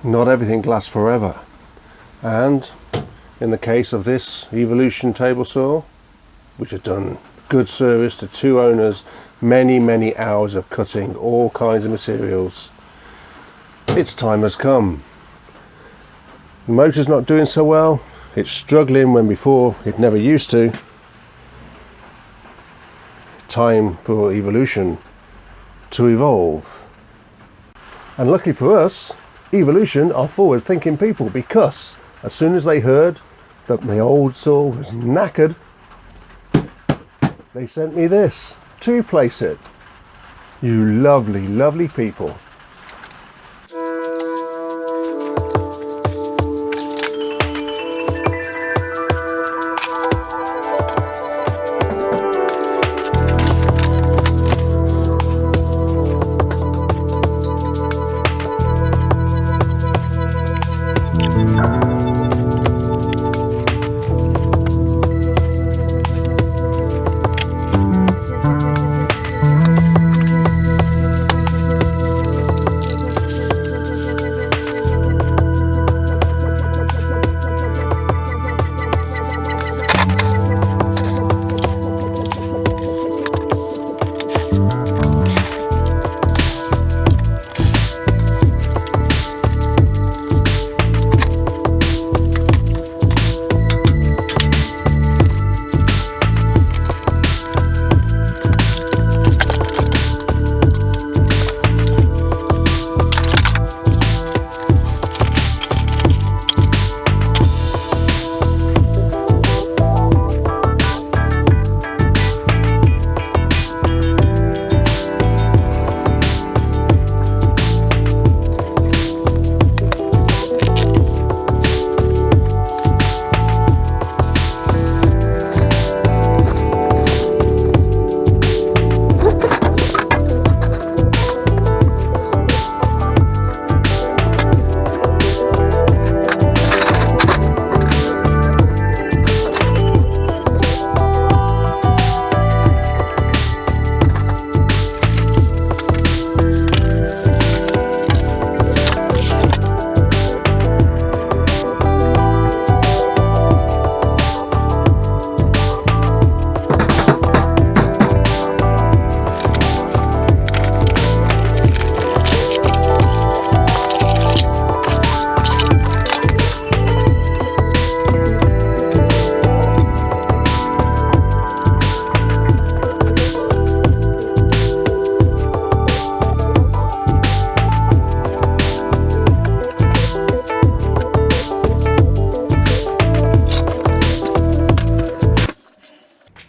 not everything lasts forever. And in the case of this eVOLUTION table saw, which has done good service to two owners, many hours of cutting all kinds of materials, its time has come. The motor's not doing so well, it's struggling when before it never used to. Time for eVOLUTION to evolve. And luckily for us, eVOLUTION are forward-thinking people, because as soon as they heard that my old saw was knackered, they sent me this to replace it. You lovely people.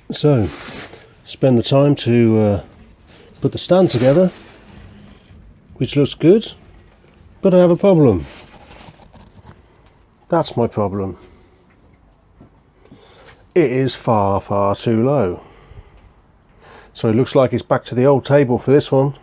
So, spend the time to put the stand together, which looks good, but I have a problem. That's my problem. It is far too low. So it looks like it's back to the old table for this one.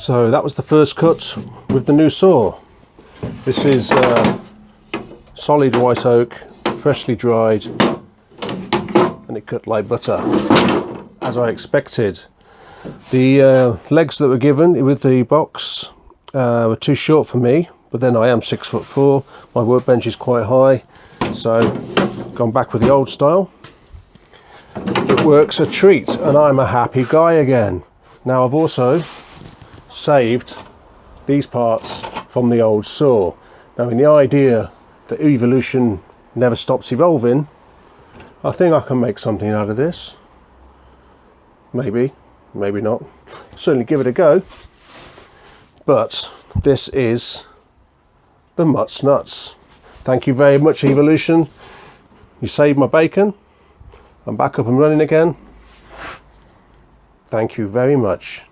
So that was the first cut with the new saw. This is solid white oak, freshly dried, and it cut like butter, as I expected. The legs that were given with the box were too short for me, but then I am 6'4", my workbench is quite high, so gone back with the old style. It works a treat, and I'm a happy guy again. Now I've also saved these parts from the old saw. Now, in the idea that evolution never stops evolving, I think I can make something out of this. Maybe, maybe not. Certainly give it a go. But this is the Mutts Nuts. Thank you very much, Evolution. You saved my bacon. I'm back up and running again. Thank you very much.